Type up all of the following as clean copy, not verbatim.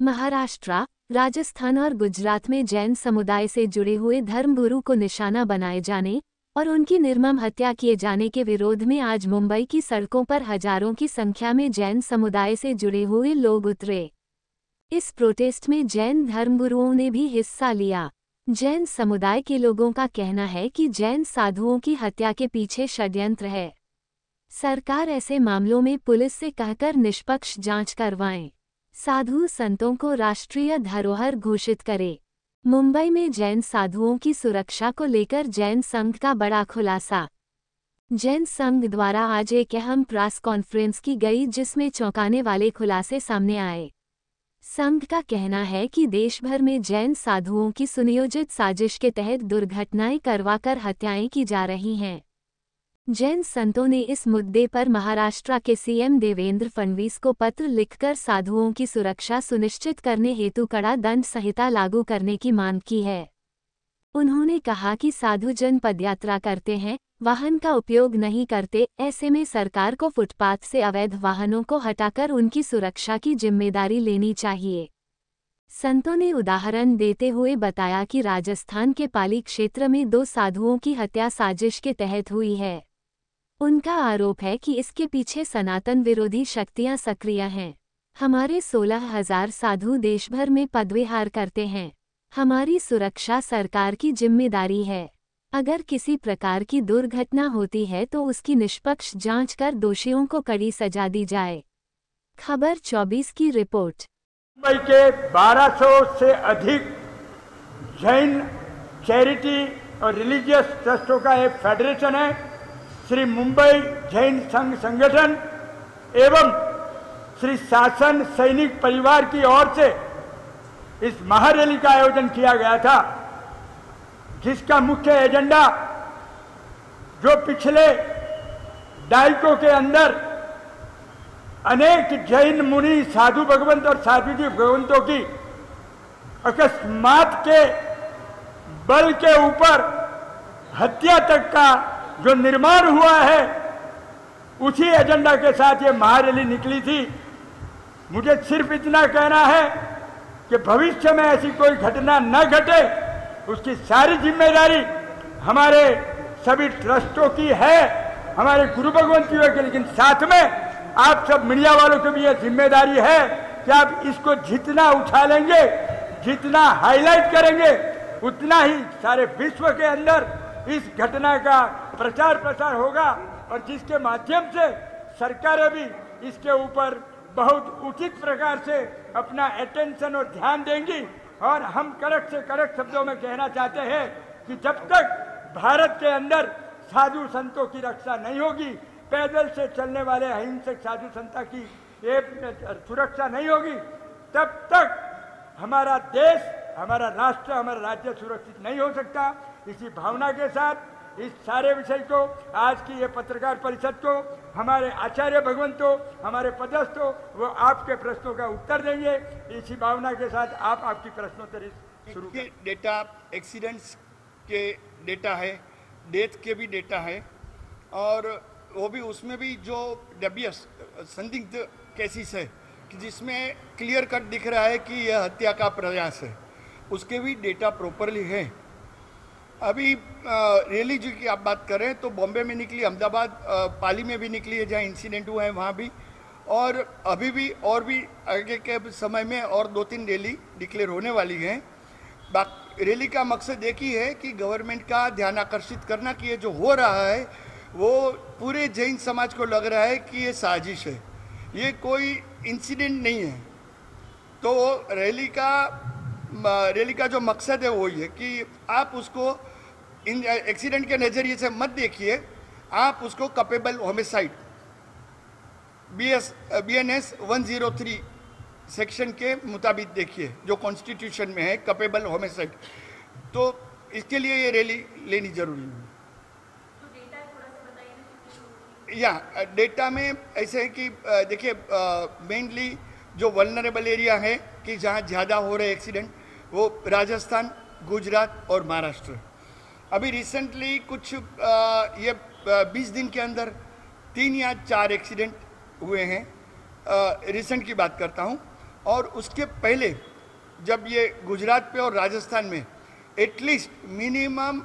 महाराष्ट्र, राजस्थान और गुजरात में जैन समुदाय से जुड़े हुए धर्मगुरु को निशाना बनाए जाने और उनकी निर्मम हत्या किए जाने के विरोध में आज मुंबई की सड़कों पर हजारों की संख्या में जैन समुदाय से जुड़े हुए लोग उतरे। इस प्रोटेस्ट में जैन धर्मगुरुओं ने भी हिस्सा लिया। जैन समुदाय के लोगों का कहना है कि जैन साधुओं की हत्या के पीछे षड्यंत्र है। सरकार ऐसे मामलों में पुलिस से कहकर निष्पक्ष जांच करवाएं। साधु संतों को राष्ट्रीय धरोहर घोषित करे। मुंबई में जैन साधुओं की सुरक्षा को लेकर जैन संघ का बड़ा खुलासा। जैन संघ द्वारा आज एक अहम प्रेस कॉन्फ्रेंस की गई जिसमें चौंकाने वाले खुलासे सामने आए। संघ का कहना है कि देश भर में जैन साधुओं की सुनियोजित साजिश के तहत दुर्घटनाएं करवाकर हत्याएं की जा रही हैं। जैन संतों ने इस मुद्दे पर महाराष्ट्र के सीएम देवेंद्र फडणवीस को पत्र लिखकर साधुओं की सुरक्षा सुनिश्चित करने हेतु कड़ा दंड संहिता लागू करने की मांग की है। उन्होंने कहा कि साधुजन पदयात्रा करते हैं, वाहन का उपयोग नहीं करते, ऐसे में सरकार को फुटपाथ से अवैध वाहनों को हटाकर उनकी सुरक्षा की जिम्मेदारी लेनी चाहिए। संतों ने उदाहरण देते हुए बताया कि राजस्थान के पाली क्षेत्र में 2 साधुओं की हत्या साजिश के तहत हुई है। उनका आरोप है कि इसके पीछे सनातन विरोधी शक्तियां सक्रिय हैं। हमारे 16,000 साधु देश भर में पदविहार करते हैं। हमारी सुरक्षा सरकार की जिम्मेदारी है। अगर किसी प्रकार की दुर्घटना होती है तो उसकी निष्पक्ष जांच कर दोषियों को कड़ी सजा दी जाए। खबर 24 की रिपोर्ट। मुंबई के 1200 से अधिक जैन चैरिटी और रिलीजियस ट्रस्टों का एक फेडरेशन है, श्री मुंबई जैन संघ संगठन एवं श्री शासन सैनिक परिवार की ओर से इस महारैली का आयोजन किया गया था, जिसका मुख्य एजेंडा जो पिछले दायकों के अंदर अनेक जैन मुनि साधु भगवंत और साधु जी भगवंतों की अकस्मात के बल के ऊपर हत्या तक का जो निर्माण हुआ है, उसी एजेंडा के साथ ये महारैली निकली थी। मुझे सिर्फ इतना कहना है कि भविष्य में ऐसी कोई घटना न घटे, उसकी सारी जिम्मेदारी हमारे सभी ट्रस्टों की है, हमारे गुरु भगवंतियों की, लेकिन साथ में आप सब मीडिया वालों की भी यह जिम्मेदारी है कि आप इसको जितना उठा लेंगे, जितना हाईलाइट करेंगे, उतना ही सारे विश्व के अंदर इस घटना का प्रचार प्रसार होगा और जिसके माध्यम से सरकारें भी इसके ऊपर बहुत उचित प्रकार से अपना अटेंशन और ध्यान देंगी। और हम कड़क से कड़क शब्दों में कहना चाहते हैं कि जब तक भारत के अंदर साधु संतों की रक्षा नहीं होगी, पैदल से चलने वाले अहिंसक साधु संता की सुरक्षा नहीं होगी, तब तक हमारा देश, हमारा राष्ट्र, हमारा राज्य सुरक्षित नहीं हो सकता। इसी भावना के साथ इस सारे विषय को, आज की ये पत्रकार परिषद को हमारे आचार्य भगवंतों, हमारे पदस्थों, वो आपके प्रश्नों का उत्तर देंगे। इसी भावना के साथ आप आपकी प्रश्नोत्तरी शुरू करें। डेटा एक्सीडेंट्स के डेटा है, डेथ के भी डेटा है, और वो भी उसमें भी जो डब्ल्यूएस संदिग्ध केसेस है कि जिसमें क्लियर कट दिख रहा है कि यह हत्या का प्रयास है, उसके भी डेटा प्रॉपरली है। अभी रैली जी की आप बात करें तो बॉम्बे में निकली, अहमदाबाद, पाली में भी निकली है जहाँ इंसिडेंट हुआ है वहाँ भी, और अभी भी और भी आगे के समय में और 2-3 रैली डिक्लेयर होने वाली हैं। रैली का मकसद एक ही है कि गवर्नमेंट का ध्यान आकर्षित करना कि ये जो हो रहा है वो पूरे जैन समाज को लग रहा है कि ये साजिश है, ये कोई इंसिडेंट नहीं है। तो रैली का जो मकसद है वो ये कि आप उसको इन एक्सीडेंट के नज़रिए से मत देखिए, आप उसको कपेबल होमिसाइड BNS 103 सेक्शन के मुताबिक देखिए, जो कॉन्स्टिट्यूशन में है, कपेबल होमिसाइड। तो इसके लिए ये रैली लेनी जरूरी है। या डेटा में ऐसे है कि देखिए, मेनली जो वल्नरेबल एरिया है कि जहाँ ज़्यादा हो रहे एक्सीडेंट, वो राजस्थान, गुजरात और महाराष्ट्र। अभी रिसेंटली कुछ ये 20 दिन के अंदर 3 या 4 एक्सीडेंट हुए हैं, रिसेंट की बात करता हूँ, और उसके पहले जब ये गुजरात पे और राजस्थान में एटलीस्ट मिनिमम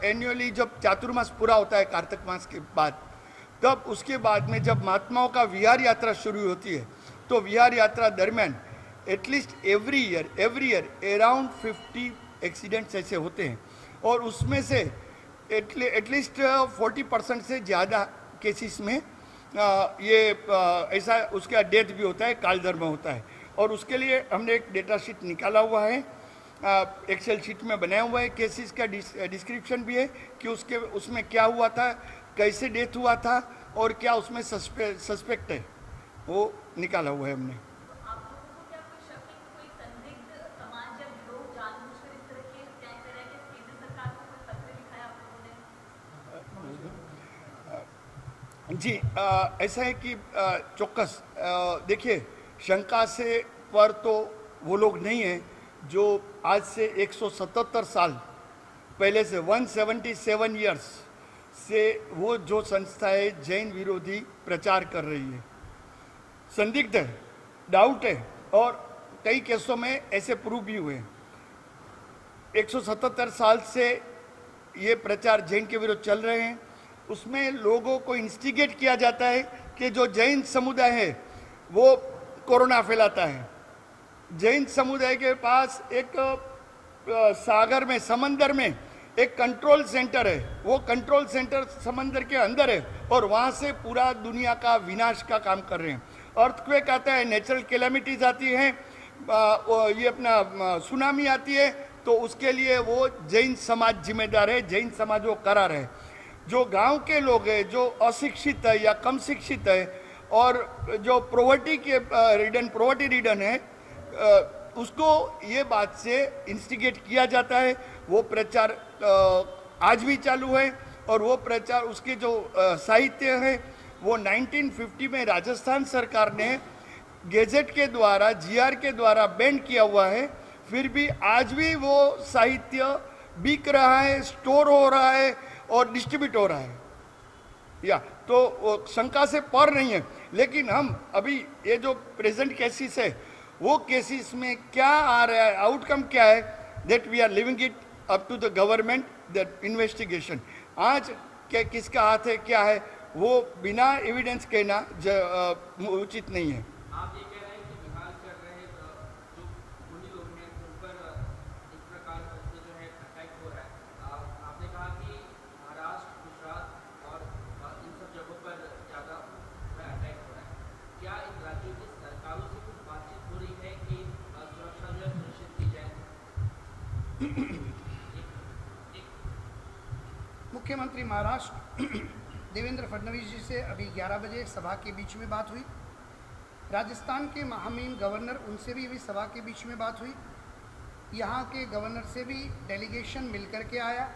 एनुअली जब चातुर्मास पूरा होता है कार्तिक मास के बाद, तब उसके बाद में जब महात्माओं का विहार यात्रा शुरू होती है, तो विहार यात्रा दरमियान at least every year around 50 accidents ऐसे होते हैं, और उसमें से एटलीस्ट 40% से ज़्यादा केसेस में ऐसा उसका डेथ भी होता है, कालधर्म होता है। और उसके लिए हमने एक डेटा शीट निकाला हुआ है, एक्सेल शीट में बनाया हुआ है, केसेस का डिस्क्रिप्शन भी है कि उसमें क्या हुआ था, कैसे डेथ हुआ था और क्या उसमें सस्पेक्ट है, वो निकाला हुआ है हमने। जी ऐसा है कि चौक्कस देखिए, शंका से पर तो वो लोग नहीं हैं जो आज से 177 साल पहले से 177 ईयर्स से वो जो संस्था है जैन विरोधी प्रचार कर रही है। संदिग्ध है, डाउट है, और कई केसों में ऐसे प्रूव भी हुए हैं। 177 साल से ये प्रचार जैन के विरुद्ध चल रहे हैं। उसमें लोगों को इंस्टिगेट किया जाता है कि जो जैन समुदाय है वो कोरोना फैलाता है। जैन समुदाय के पास एक सागर में, समंदर में एक कंट्रोल सेंटर है, वो कंट्रोल सेंटर समंदर के अंदर है, और वहाँ से पूरा दुनिया का विनाश का काम कर रहे हैं। अर्थक्वेक आता है, नेचुरल कैलेमिटीज आती हैं, ये अपना सुनामी आती है, तो उसके लिए वो जैन समाज जिम्मेदार है, जैन समाज वो करा रहे। जो गांव के लोग हैं, जो अशिक्षित है या कम शिक्षित है, और जो प्रोवर्टी रिडन है, उसको ये बात से इंस्टिगेट किया जाता है। वो प्रचार आज भी चालू है, और वो प्रचार उसके जो साहित्य है वो 1950 में राजस्थान सरकार ने गेजेट के द्वारा, जीआर के द्वारा बैन किया हुआ है। फिर भी आज भी वो साहित्य बिक रहा है, स्टोर हो रहा है और डिस्ट्रीब्यूट हो रहा है। या तो शंका से पर नहीं है, लेकिन हम अभी ये जो प्रेजेंट केसेस है, वो केसेस में क्या आ रहा है, आउटकम क्या है, that we are leaving it up to the government that investigation. आज क्या किसका हाथ है, क्या है, वो बिना एविडेंस कहना उचित नहीं है। आप ये कह रहे हैं कि बिहार चल रहे जो उन्हीं लोग हैं उन पर इस प्रकार से जो है अटैक हो रहा है। आपने कहा कि महाराष्ट्र, गुजरात और इन सब जगहों पर ज़्यादा अटैक हो रहा है। क्या इन राज्यों की सरकारों से कुछ बातचीत हो रही है कि सुरक्षा जो है सुनिश्चित की जाए? मुख्यमंत्री महाराष्ट्र देवेंद्र फडणवीस जी से अभी 11 बजे सभा के बीच में बात हुई। राजस्थान के महामहिम गवर्नर, उनसे भी अभी सभा के बीच में बात हुई। यहाँ के गवर्नर से भी डेलीगेशन मिलकर के आया।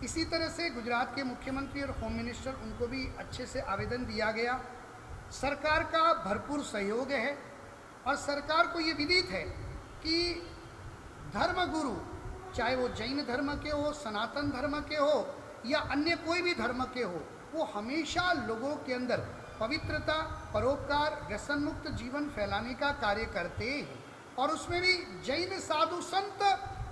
इसी तरह से गुजरात के मुख्यमंत्री और होम मिनिस्टर, उनको भी अच्छे से आवेदन दिया गया। सरकार का भरपूर सहयोग है, और सरकार को ये विदित है कि धर्मगुरु, चाहे वो जैन धर्म के हो, सनातन धर्म के हो या अन्य कोई भी धर्म के हो, वो हमेशा लोगों के अंदर पवित्रता, परोपकार, व्यसन मुक्त जीवन फैलाने का कार्य करते हैं। और उसमें भी जैन साधु संत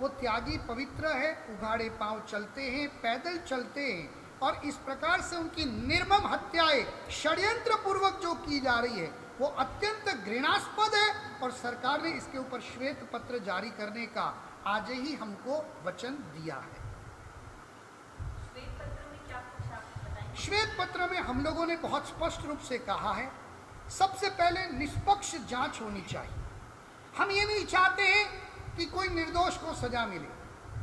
वो त्यागी पवित्र है, उघाड़े पांव चलते हैं, पैदल चलते हैं, और इस प्रकार से उनकी निर्मम हत्याएं षड्यंत्र पूर्वक जो की जा रही है वो अत्यंत घृणास्पद है। और सरकार ने इसके ऊपर श्वेत पत्र जारी करने का आज ही हमको वचन दिया है। श्वेत पत्र में हम लोगों ने बहुत स्पष्ट रूप से कहा है, सबसे पहले निष्पक्ष जांच होनी चाहिए। हम ये नहीं चाहते हैं कि कोई निर्दोष को सजा मिले,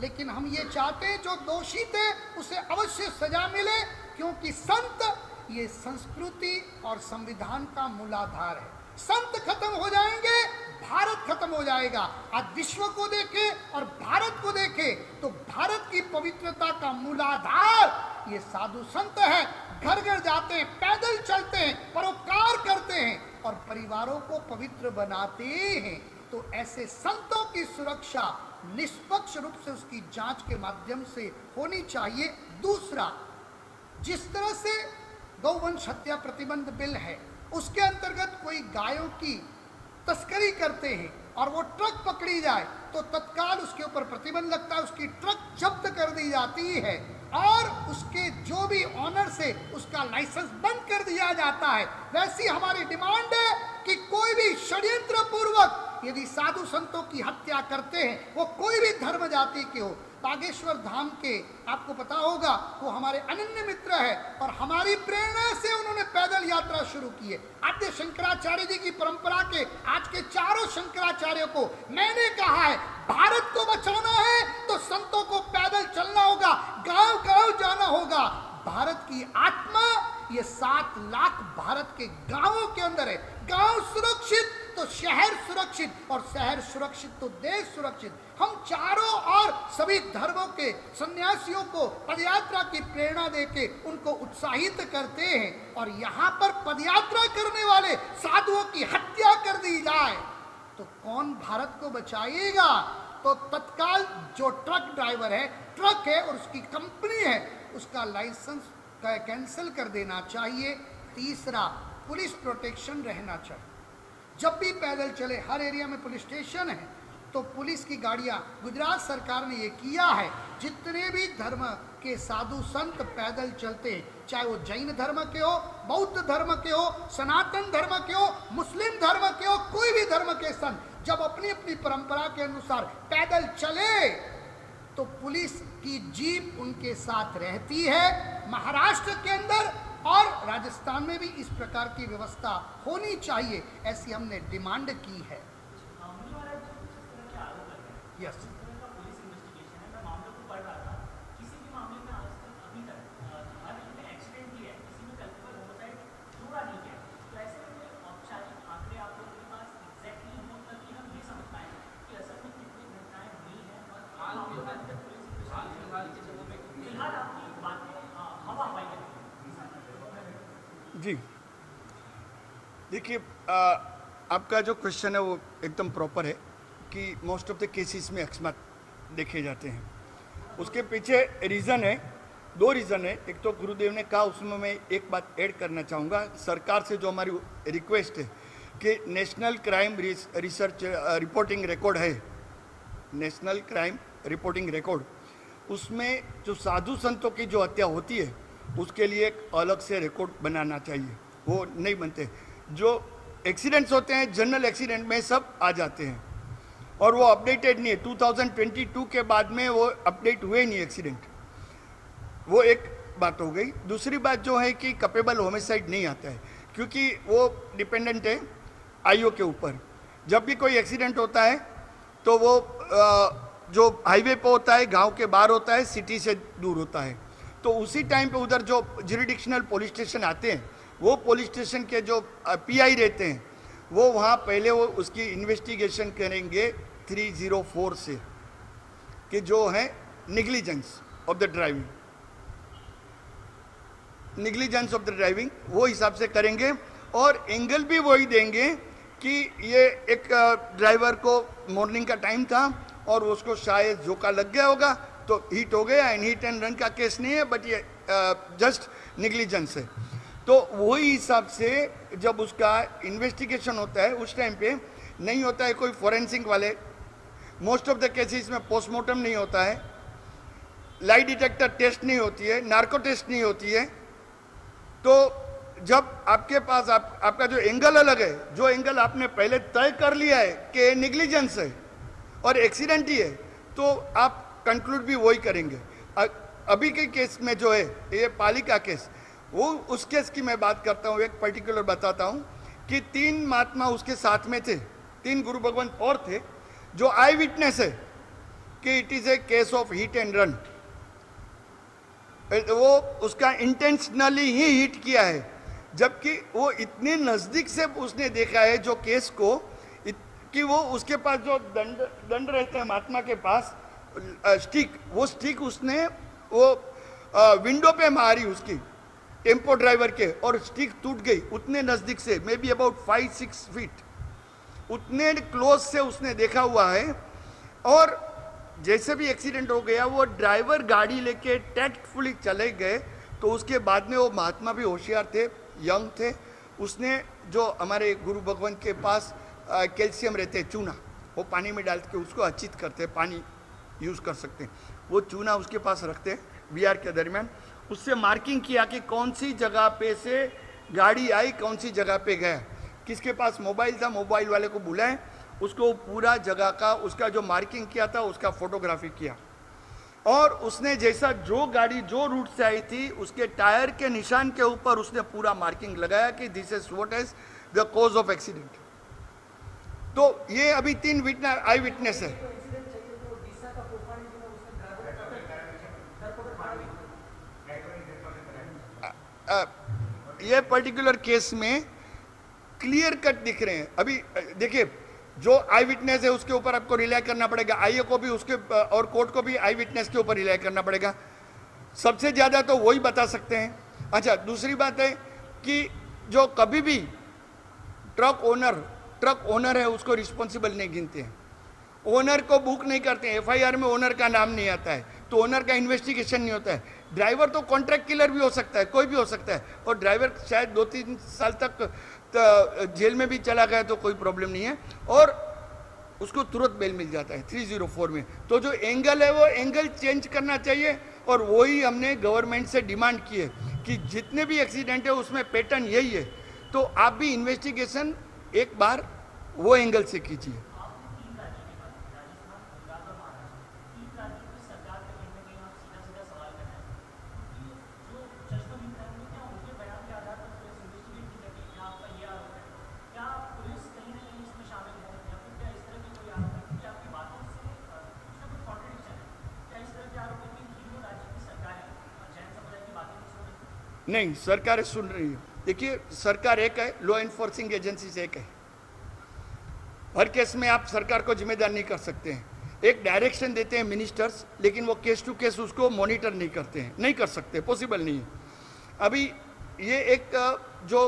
लेकिन हम ये चाहते हैं जो दोषी थे उसे अवश्य सजा मिले, क्योंकि संत ये संस्कृति और संविधान का मूलाधार है। संत खत्म हो जाएंगे, भारत खत्म हो जाएगा। आज विश्व को देखे और भारत को देखे तो भारत की पवित्रता का मूलाधार ये साधु संत है। घर घर जाते हैं, पैदल चलते हैं, परोपकार करते हैं और परिवारों को पवित्र बनाते हैं। तो ऐसे संतों की सुरक्षा निष्पक्ष रूप से उसकी जांच के माध्यम से होनी चाहिए। दूसरा, जिस तरह से गौवंश हत्या प्रतिबंध बिल है, उसके अंतर्गत कोई गायों की तस्करी करते हैं और वो ट्रक पकड़ी जाए तो तत्काल उसके ऊपर प्रतिबंध लगता है, उसकी ट्रक जब्त कर दी जाती है और उसके जो भी ऑनर से उसका लाइसेंस बंद कर दिया जाता है। वैसी हमारी डिमांड है कि कोई भी षड्यंत्र पूर्वक यदि साधु संतों की हत्या करते हैं, वो कोई भी धर्म जाति के हो। बागेश्वर धाम के आपको पता होगा वो हमारे अनन्य मित्र है और हमारी प्रेरणा से उन्होंने पैदल यात्रा शुरू की है। आद्य शंकराचार्य जी की परंपरा के आज के चारों शंकराचार्यों को मैंने कहा है, भारत को बचाना है तो संतों को पैदल चलना होगा, गांव गांव जाना होगा। भारत की आत्मा ये 7 लाख भारत के गांवों के अंदर है। गांव सुरक्षित तो शहर सुरक्षित और शहर सुरक्षित तो देश सुरक्षित। हम चारों और सभी धर्मों के सन्यासियों को पदयात्रा की प्रेरणा देके उनको उत्साहित करते हैं और यहाँ पर पदयात्रा करने वाले साधुओं की हत्या कर दी जाए तो कौन भारत को बचाएगा? तो तत्काल जो ट्रक ड्राइवर है, ट्रक है और उसकी कंपनी है, उसका लाइसेंस कैंसिल कर देना चाहिए। तीसरा, पुलिस प्रोटेक्शन रहना चाहिए। जब भी पैदल चले, हर एरिया में पुलिस स्टेशन है तो पुलिस की गाड़ियां, गुजरात सरकार ने ये किया है, जितने भी धर्म के साधु संत पैदल चलते हैं, चाहे वो जैन धर्म के हो, बौद्ध धर्म के हो, सनातन धर्म के हो, मुस्लिम धर्म के हो, कोई भी धर्म के संत जब अपनी अपनी परंपरा के अनुसार पैदल चले तो पुलिस की जीप उनके साथ रहती है। महाराष्ट्र के अंदर और राजस्थान में भी इस प्रकार की व्यवस्था होनी चाहिए, ऐसी हमने डिमांड की है। यस, जी देखिए, आपका जो क्वेश्चन है वो एकदम प्रॉपर है कि मोस्ट ऑफ द केसेस में अकस्मात देखे जाते हैं। उसके पीछे रीज़न है, 2 रीज़न है। एक तो गुरुदेव ने कहा, उसमें मैं एक बात ऐड करना चाहूँगा। सरकार से जो हमारी रिक्वेस्ट है कि national crime research reporting record है, नेशनल क्राइम रिपोर्टिंग रिकॉर्ड, उसमें जो साधु संतों की जो हत्या होती है उसके लिए एक अलग से रिकॉर्ड बनाना चाहिए। वो नहीं बनते। जो एक्सीडेंट्स होते हैं, जनरल एक्सीडेंट में सब आ जाते हैं और वो अपडेटेड नहीं है। 2022 के बाद में वो अपडेट हुए नहीं एक्सीडेंट। वो एक बात हो गई। दूसरी बात जो है कि कपेबल होमिसाइड नहीं आता है, क्योंकि वो डिपेंडेंट है आईओ के ऊपर। जब भी कोई एक्सीडेंट होता है तो वो जो हाईवे पे होता है, गांव के बाहर होता है, सिटी से दूर होता है, तो उसी टाइम पे उधर जो ज्यूरिडिक्शनल पुलिस स्टेशन आते हैं, वो पुलिस स्टेशन के जो पीआई रहते हैं, वो वहाँ पहले वो उसकी इन्वेस्टिगेशन करेंगे 304 से कि जो है negligence of the driving, negligence of the driving, वो हिसाब से करेंगे और एंगल भी वही देंगे कि ये एक ड्राइवर को मॉर्निंग का टाइम था और उसको शायद झोंका लग गया होगा तो हिट हो गया। एंड हिट एंड रन का केस नहीं है, बट ये जस्ट निग्लिजेंस है। तो वही हिसाब से जब उसका इन्वेस्टिगेशन होता है उस टाइम पे नहीं होता है कोई फोरेंसिक वाले, मोस्ट ऑफ द केसेस में पोस्टमार्टम नहीं होता है, लाई डिटेक्टर टेस्ट नहीं होती है, नार्को टेस्ट नहीं होती है। तो जब आपके पास आपका जो एंगल अलग है, जो एंगल आपने पहले तय कर लिया है कि निग्लिजेंस है और एक्सीडेंट ही है, तो आप कंक्लूड भी वही करेंगे। अभी के केस में जो है ये पाली का केस, वो उस केस की मैं बात करता हूँ। एक पर्टिकुलर बताता हूँ कि 3 महात्मा उसके साथ में थे, 3 गुरु भगवान और थे जो आई विटनेस है कि it is a case of hit and run. वो उसका इंटेंशनली ही हिट किया है, जबकि वो इतने नज़दीक से उसने देखा है जो केस को कि वो उसके पास जो दंड रहते हैं महात्मा के पास, स्टिक, वो स्टिक उसने वो विंडो पे मारी उसकी टेम्पो ड्राइवर के और स्टिक टूट गई। उतने नज़दीक से, मे बी अबाउट 5-6 फीट, उतने क्लोज से उसने देखा हुआ है। और जैसे भी एक्सीडेंट हो गया, वो ड्राइवर गाड़ी लेके टैक्टफुली चले गए। तो उसके बाद में वो महात्मा भी होशियार थे, यंग थे, उसने जो हमारे गुरु भगवान के पास कैल्शियम रहते हैं, चूना, वो पानी में डाल के उसको अच्छित करते हैं, पानी यूज़ कर सकते हैं, वो चूना उसके पास रखते हैं वीआर के दरमियान। उससे मार्किंग किया कि कौन सी जगह पे से गाड़ी आई, कौन सी जगह पे गया, किसके पास मोबाइल था, मोबाइल वाले को बुलाएं, उसको पूरा जगह का उसका जो मार्किंग किया था उसका फोटोग्राफी किया, और उसने जैसा जो गाड़ी जो रूट से आई थी उसके टायर के निशान के ऊपर उसने पूरा मार्किंग लगाया कि this is what is the cause of accident. तो ये अभी 3 आई विटनेस है। ये पर्टिकुलर केस में क्लियर कट दिख रहे हैं। अभी देखिए, जो आई विटनेस है उसके ऊपर आपको रिलाई करना पड़ेगा, आईए को भी उसके और कोर्ट को भी आई विटनेस के ऊपर रिलाई करना पड़ेगा। सबसे ज़्यादा तो वही बता सकते हैं। अच्छा, दूसरी बात है कि जो कभी भी ट्रक ओनर है उसको रिस्पॉन्सिबल नहीं गिनते हैं, ओनर को बुक नहीं करते हैं, एफआईआर में ओनर का नाम नहीं आता है, तो ओनर का इन्वेस्टिगेशन नहीं होता है। ड्राइवर तो कॉन्ट्रैक्ट किलर भी हो सकता है, कोई भी हो सकता है, और ड्राइवर शायद 2-3 साल तक जेल में भी चला गया तो कोई प्रॉब्लम नहीं है, और उसको तुरंत बेल मिल जाता है 304 में। तो जो एंगल है वो एंगल चेंज करना चाहिए, और वही हमने गवर्नमेंट से डिमांड की है कि जितने भी एक्सीडेंट है उसमें पैटर्न यही है, तो आप भी इन्वेस्टिगेशन एक बार वो एंगल से कीजिए। नहीं, सरकारें सुन रही है। देखिए, सरकार एक है, लॉ एनफोर्सिंग एजेंसी से एक है। हर केस में आप सरकार को जिम्मेदार नहीं कर सकते हैं। एक डायरेक्शन देते हैं मिनिस्टर्स, लेकिन वो केस टू केस उसको मॉनिटर नहीं करते हैं, नहीं कर सकते, पॉसिबल नहीं है। अभी ये एक जो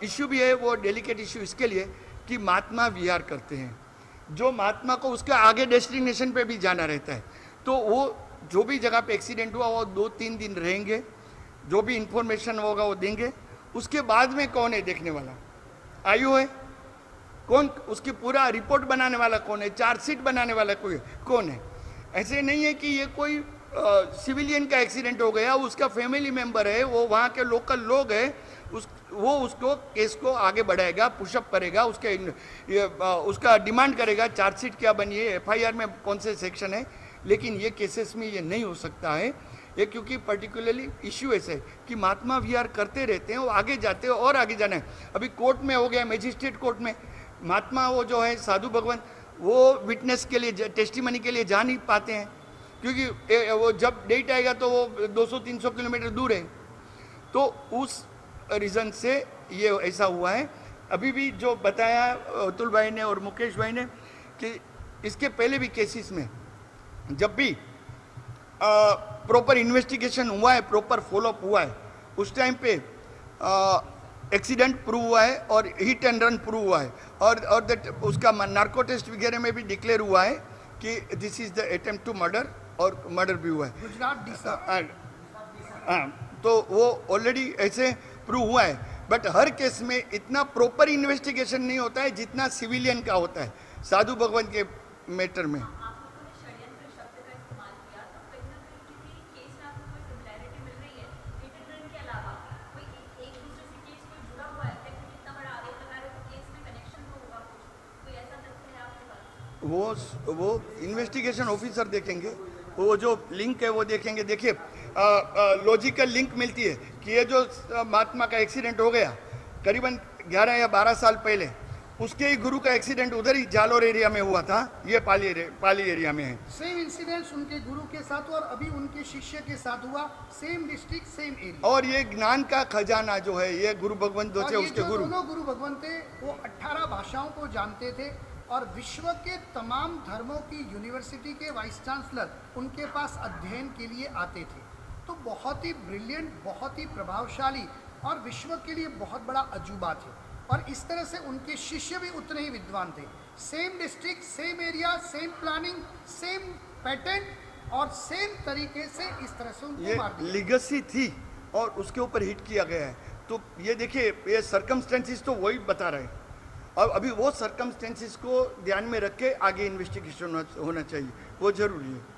इश्यू भी है वो डेलिकेट इश्यू इसके लिए कि महात्मा विहार करते हैं, जो महात्मा को उसका आगे डेस्टिनेशन पे भी जाना रहता है, तो वो जो भी जगह पे एक्सीडेंट हुआ वो 2-3 दिन रहेंगे, जो भी इंफॉर्मेशन होगा वो देंगे। उसके बाद में कौन है देखने वाला, आयु है कौन, उसकी पूरा रिपोर्ट बनाने वाला कौन है, चार्जशीट बनाने वाला कोई कौन है। ऐसे नहीं है कि ये कोई सिविलियन का एक्सीडेंट हो गया, उसका फैमिली मेंबर है, वो वहाँ के लोकल लोग हैं, वो उसको केस को आगे बढ़ाएगा, पुशअप करेगा, उसका डिमांड करेगा चार्जशीट क्या बनी है, एफआईआर में कौन से सेक्शन है। लेकिन ये केसेस में ये नहीं हो सकता है, ये क्योंकि पर्टिकुलरली इश्यू ऐसे है कि महात्मा विहार करते रहते हैं, वो आगे जाते हैं और आगे जाना है। अभी कोर्ट में हो गया, मजिस्ट्रेट कोर्ट में महात्मा वो जो है साधु भगवान, वो विटनेस के लिए टेस्टिमनी के लिए जा नहीं पाते हैं, क्योंकि वो जब डेट आएगा तो वो 200-300 किलोमीटर दूर है। तो उस रीज़न से ये ऐसा हुआ है। अभी भी जो बताया अतुल भाई ने और मुकेश भाई ने कि इसके पहले भी केसेस में जब भी प्रॉपर इन्वेस्टिगेशन हुआ है, प्रॉपर फॉलोअप हुआ है, उस टाइम पे एक्सीडेंट प्रूव हुआ है और हिट एंड रन प्रूव हुआ है, और उसका नार्को टेस्ट वगैरह में भी डिक्लेयर हुआ है कि this is the attempt to murder, और मर्डर भी हुआ है गुजरात डीसा। हाँ, तो वो ऑलरेडी ऐसे प्रूव हुआ है। बट हर केस में इतना प्रॉपर इन्वेस्टिगेशन नहीं होता है जितना सिविलियन का होता है साधु भगवान के मैटर में। वो इन्वेस्टिगेशन ऑफिसर देखेंगे, वो जो लिंक है वो देखेंगे। देखिए, लॉजिकल लिंक मिलती है कि ये जो महात्मा का एक्सीडेंट हो गया करीबन 11 या 12 साल पहले, उसके ही गुरु का एक्सीडेंट उधर ही जालोर एरिया में हुआ था, ये पाली एरिया में है। सेम इंसिडेंट्स उनके गुरु के साथ और अभी उनके शिष्य के साथ हुआ, सेम डिस्ट्रिक्ट सेम एरिया। और ये ज्ञान का खजाना जो है, ये गुरु भगवंत थे, उसके गुरु दोनों गुरु भगवंत थे, वो 18 भाषाओं को जानते थे, और विश्व के तमाम धर्मों की यूनिवर्सिटी के वाइस चांसलर उनके पास अध्ययन के लिए आते थे। तो बहुत ही ब्रिलियंट, बहुत ही प्रभावशाली और विश्व के लिए बहुत बड़ा अजूबा थे, और इस तरह से उनके शिष्य भी उतने ही विद्वान थे। Same district, same area, same planning, same pattern, और सेम तरीके से इस तरह से उनको मार दिया। लीगेसी थी और उसके ऊपर हिट किया गया है। तो ये देखिए, ये सर्कमस्टेंसेस तो वही बता रहे हैं। और अभी वो सर्कमस्टेंसेस को ध्यान में रख के आगे इन्वेस्टिगेशन होना चाहिए, वो जरूरी है।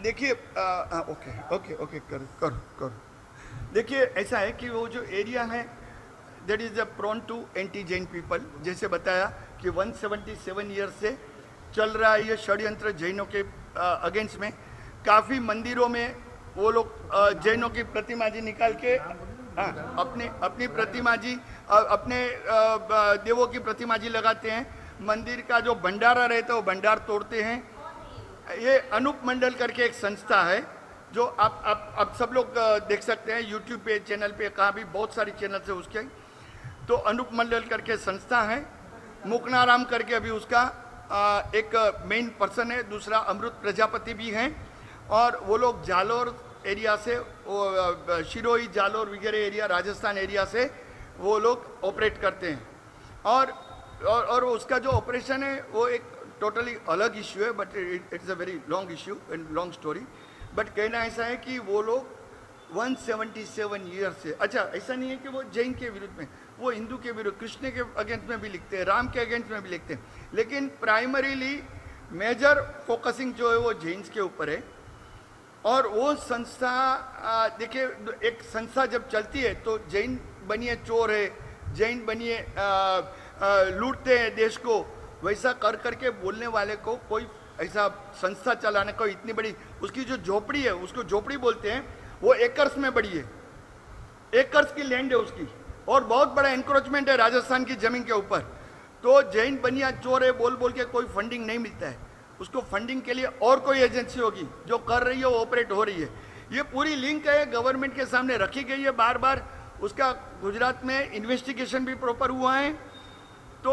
देखिए ओके ओके ओके करो करो करो। देखिए ऐसा है कि वो जो एरिया है that is a prone to anti Jain people. जैसे बताया कि 177 ईयर्स से चल रहा है ये षड्यंत्र जैनों के अगेंस्ट में। काफ़ी मंदिरों में वो लोग जैनों की प्रतिमा जी निकाल के अपनी प्रतिमा जी अपने देवों की प्रतिमा जी लगाते हैं। मंदिर का जो भंडारा रहता है वो भंडार तोड़ते हैं। ये अनूप मंडल करके एक संस्था है जो आप सब लोग देख सकते हैं यूट्यूब पे, चैनल पे, कहाँ भी बहुत सारी चैनल है उसके। तो अनूप मंडल करके संस्था है। मुकनाराम करके अभी उसका एक मेन पर्सन है, दूसरा अमृत प्रजापति भी हैं। और वो लोग जालोर एरिया से, शिरोई जालोर वगैरह एरिया, राजस्थान एरिया से वो लोग ऑपरेट करते हैं। और उसका जो ऑपरेशन है वो एक टोटली अलग इश्यू है, but it's a very long issue and long story. But कहना ऐसा है कि वो लोग 177 ईयर से, अच्छा ऐसा नहीं है कि वो जैन के विरुद्ध में, वो हिंदू के विरुद्ध, कृष्ण के अगेंस्ट में भी लिखते हैं, राम के अगेंस्ट में भी लिखते हैं, लेकिन प्राइमरीली मेजर फोकसिंग जो है वो जैन्स के ऊपर है। और वो संस्था देखिए, एक संस्था जब चलती है तो जैन बनिए चोर है, जैन बनिए लूटते हैं देश को, वैसा कर करके बोलने वाले को कोई ऐसा संस्था चलाने को इतनी बड़ी, उसकी जो झोपड़ी है उसको झोपड़ी बोलते हैं, वो एकर्स में बड़ी है, एकर्स की लैंड है उसकी, और बहुत बड़ा एनक्रोचमेंट है राजस्थान की जमीन के ऊपर। तो जैन बनिया चोर है बोल बोल के कोई फंडिंग नहीं मिलता है उसको। फंडिंग के लिए और कोई एजेंसी होगी जो कर रही है, वो ऑपरेट हो रही है। ये पूरी लिंक है, गवर्नमेंट के सामने रखी गई है बार बार। उसका गुजरात में इन्वेस्टिगेशन भी प्रॉपर हुआ है। तो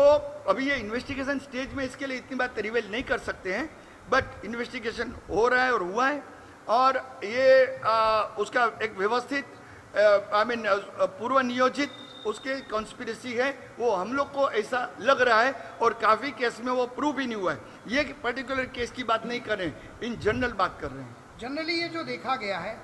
अभी ये इन्वेस्टिगेशन स्टेज में, इसके लिए इतनी बात रिवील नहीं कर सकते हैं, बट इन्वेस्टिगेशन हो रहा है और हुआ है। और ये उसका एक व्यवस्थित पूर्व नियोजित उसके कॉन्स्पिरेसी है, वो हम लोग को ऐसा लग रहा है। और काफ़ी केस में वो प्रूव भी नहीं हुआ है। ये पर्टिकुलर केस की बात नहीं कर रहे हैं, इन जनरल बात कर रहे हैं। जनरली ये जो देखा गया है,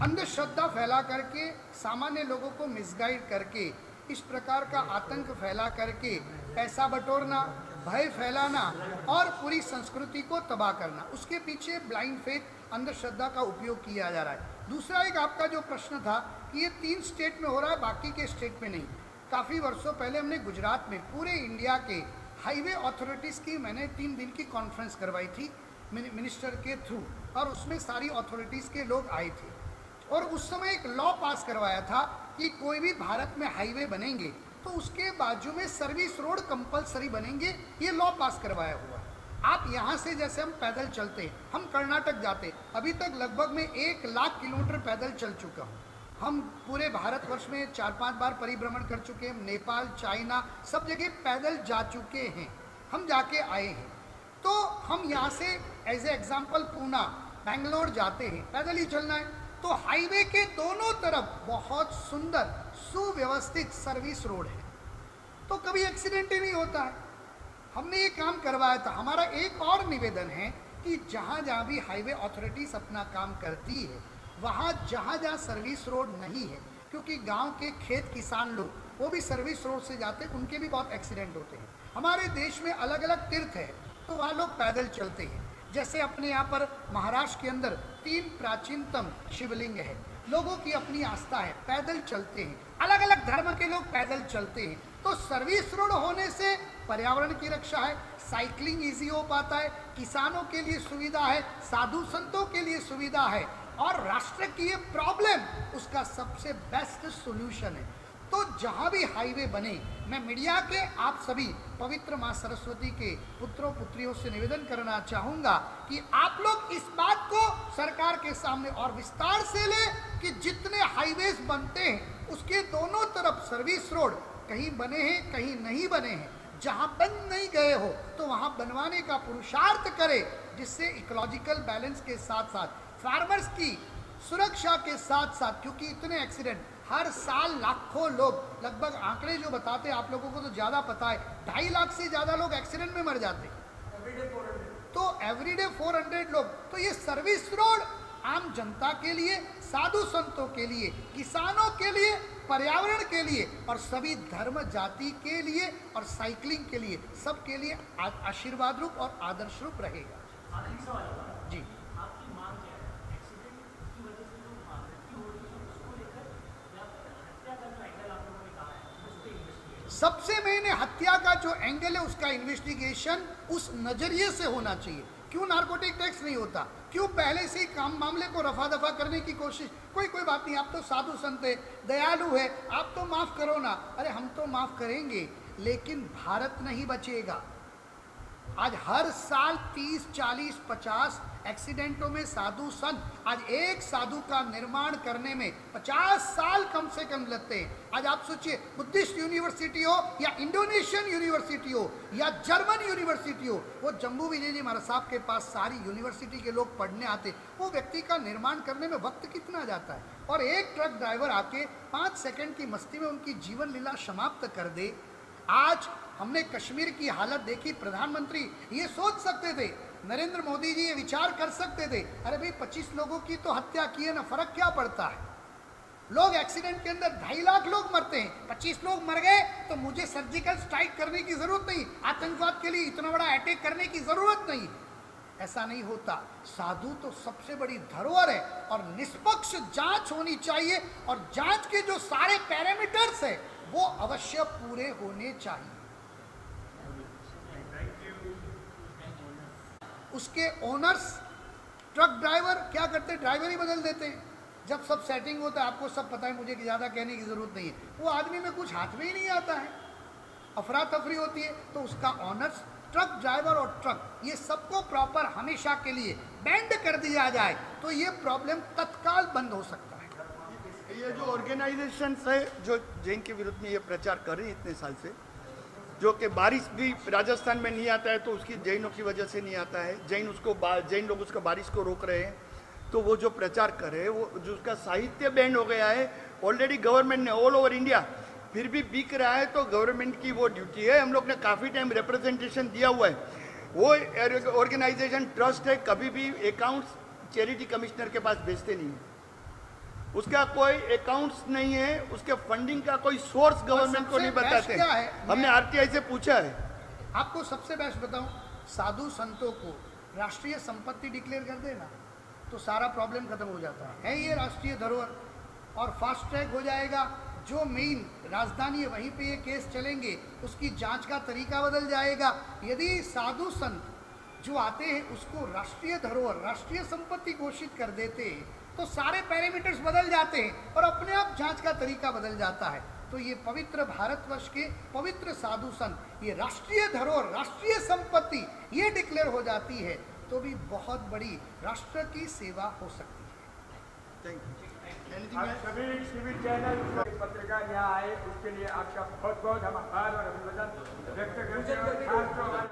अंधश्रद्धा फैला करके, सामान्य लोगों को मिसगाइड करके, इस प्रकार का आतंक फैला करके पैसा बटोरना, भय फैलाना और पूरी संस्कृति को तबाह करना, उसके पीछे ब्लाइंड फेथ, अंधश्रद्धा का उपयोग किया जा रहा है। दूसरा एक आपका जो प्रश्न था कि ये 3 स्टेट में हो रहा है, बाकी के स्टेट में नहीं। काफ़ी वर्षों पहले हमने गुजरात में पूरे इंडिया के हाईवे अथॉरिटीज़ की मैंने 3 दिन की कॉन्फ्रेंस करवाई थी मिनिस्टर के थ्रू, और उसमें सारी अथॉरिटीज़ के लोग आए थे। और उस समय एक लॉ पास करवाया था कि कोई भी भारत में हाईवे बनेंगे तो उसके बाजू में सर्विस रोड कंपलसरी बनेंगे, ये लॉ पास करवाया हुआ। आप यहाँ से जैसे हम पैदल चलते हैं, हम कर्नाटक जाते, अभी तक लगभग मैं 1 लाख किलोमीटर पैदल चल चुका हूँ। हम पूरे भारतवर्ष में 4-5 बार परिभ्रमण कर चुके हैं, नेपाल, चाइना, सब जगह पैदल जा चुके हैं, हम जाके आए हैं। तो हम यहाँ से as a example Poona, Bangalore जाते हैं, पैदल ही चलना है, तो हाईवे के दोनों तरफ बहुत सुंदर सुव्यवस्थित सर्विस रोड है, तो कभी एक्सीडेंट ही नहीं होता है। हमने ये काम करवाया था। हमारा एक और निवेदन है कि जहाँ जहाँ भी हाईवे अथॉरिटीज़ अपना काम करती है, वहाँ जहाँ जहाँ सर्विस रोड नहीं है, क्योंकि गांव के खेत किसान लोग वो भी सर्विस रोड से जाते हैं, उनके भी बहुत एक्सीडेंट होते हैं। हमारे देश में अलग अलग तीर्थ है तो वहाँ लोग पैदल चलते हैं। जैसे अपने यहाँ पर महाराष्ट्र के अंदर 3 प्राचीनतम शिवलिंग है, लोगों की अपनी आस्था है, पैदल चलते हैं, अलग अलग धर्म के लोग पैदल चलते हैं। तो सर्विस रोड होने से पर्यावरण की रक्षा है, साइकिलिंग इजी हो पाता है, किसानों के लिए सुविधा है, साधु संतों के लिए सुविधा है, और राष्ट्र की ये प्रॉब्लम उसका सबसे बेस्ट सॉल्यूशन है। तो जहाँ भी हाईवे बने, मैं मीडिया के आप सभी पवित्र माँ सरस्वती के पुत्रों पुत्रियों से निवेदन करना चाहूँगा कि आप लोग इस बात को सरकार के सामने और विस्तार से लें कि जितने हाईवेज बनते हैं उसके दोनों तरफ सर्विस रोड कहीं बने हैं, कहीं नहीं बने हैं। जहाँ बन नहीं गए हो तो वहाँ बनवाने का पुरुषार्थ करें, जिससे इकोलॉजिकल बैलेंस के साथ साथ फार्मर्स की सुरक्षा के साथ साथ, क्योंकि इतने एक्सीडेंट हर साल लाखों लोग, लगभग आंकड़े जो बताते हैं आप लोगों को तो ज़्यादा पता है, 2.5 लाख से ज़्यादा लोग एक्सीडेंट में मर जाते हैं। तो एवरीडे 400 लोग। तो ये सर्विस रोड आम जनता के लिए, साधु संतों के लिए, किसानों के लिए, पर्यावरण के लिए और सभी धर्म जाति के लिए और साइकिलिंग के लिए, सब के लिए आशीर्वाद रूप और आदर्श रूप रहेगा। जी, सबसे मैंने हत्या का जो एंगल है उसका इन्वेस्टिगेशन उस नजरिए से होना चाहिए। क्यों नारकोटिक टैक्स नहीं होता, क्यों पहले से ही काम मामले को रफा दफा करने की कोशिश, कोई बात नहीं, आप तो साधु संत है, दयालु है, आप तो माफ करो ना। अरे हम तो माफ करेंगे, लेकिन भारत नहीं बचेगा। आज हर साल 30, 40, 50 एक्सीडेंटों में साधु संत, आज एक साधु का निर्माण करने में 50 साल कम से कम लगते हैं। आज आप सोचिए, बुद्धिस्ट यूनिवर्सिटी हो या इंडोनेशियन यूनिवर्सिटी हो या जर्मन यूनिवर्सिटी हो, वो जम्बू विजय जी महाराज साहब के पास सारी यूनिवर्सिटी के लोग पढ़ने आते, वो व्यक्ति का निर्माण करने में वक्त कितना जाता है, और एक ट्रक ड्राइवर आके 5 सेकंड की मस्ती में उनकी जीवन लीला समाप्त कर दे। आज हमने कश्मीर की हालत देखी, प्रधानमंत्री ये सोच सकते थे, नरेंद्र मोदी जी ये विचार कर सकते थे, अरे भाई 25 लोगों की तो हत्या की है ना, फर्क क्या पड़ता है। लोग एक्सीडेंट के अंदर 2.5 लाख लोग मरते हैं, 25 लोग मर गए तो मुझे सर्जिकल स्ट्राइक करने की जरूरत नहीं, आतंकवाद के लिए इतना बड़ा अटैक करने की जरूरत नहीं। ऐसा नहीं होता। साधु तो सबसे बड़ी धरोहर है और निष्पक्ष जांच होनी चाहिए, और जांच के जो सारे पैरामीटर्स है वो अवश्य पूरे होने चाहिए। उसके ओनर्स, ट्रक ड्राइवर क्या करते हैं, ड्राइवर ही बदल देते हैं। जब सब सेटिंग होता है, आपको सब पता है, मुझे ज़्यादा कहने की ज़रूरत नहीं है, वो आदमी में कुछ हाथ में ही नहीं आता है, अफरा तफरी होती है, तो उसका ऑनर्स, ट्रक ड्राइवर और ट्रक, ये सबको प्रॉपर हमेशा के लिए बैंड कर दिया जाए तो ये प्रॉब्लम तत्काल बंद हो सकता है। ये जो ऑर्गेनाइजेशन है जो जैन के विरुद्ध में ये प्रचार कर रही है इतने साल से, जो कि बारिश भी राजस्थान में नहीं आता है तो उसकी जैनों की वजह से नहीं आता है, जैन लोग उसको बारिश को रोक रहे हैं, तो वो जो प्रचार कर रहे हैं, वो जो उसका साहित्य बैन हो गया है ऑलरेडी गवर्नमेंट ने ऑल ओवर इंडिया, फिर भी बिक रहा है तो गवर्नमेंट की वो ड्यूटी है। हम लोग ने काफ़ी टाइम रिप्रेजेंटेशन दिया हुआ है। वो ऑर्गेनाइजेशन ट्रस्ट है, कभी भी अकाउंट्स चैरिटी कमिश्नर के पास भेजते नहीं है, उसका कोई अकाउंट्स नहीं है, उसके फंडिंग का कोई सोर्स गवर्नमेंट को नहीं बताते। हमने आरटीआई से पूछा है। आपको सबसे बेस्ट बताऊं, साधु संतों को राष्ट्रीय संपत्ति डिक्लेयर कर देना तो सारा प्रॉब्लम खत्म हो जाता है। ये राष्ट्रीय धरोहर और फास्ट ट्रैक हो जाएगा। जो मेन राजधानी है वहीं पे ये केस चलेंगे, उसकी जांच का तरीका बदल जाएगा। यदि साधु संत जो आते हैं उसको राष्ट्रीय धरोहर, राष्ट्रीय संपत्ति घोषित कर देते हैं तो सारे पैरामीटर्स बदल जाते हैं और अपने आप जांच का तरीका बदल जाता है। तो ये पवित्र भारतवर्ष के पवित्र साधु संत, ये राष्ट्रीय धरोहर, राष्ट्रीय संपत्ति ये डिक्लेयर हो जाती है तो भी बहुत बड़ी राष्ट्र की सेवा हो सकती है। Thank you. आप सभी टीवी चैनल पत्रकार यहाँ आए, उसके लिए आपका बहुत बहुत हम आभार और अभिनंदन व्यक्त करते हैं।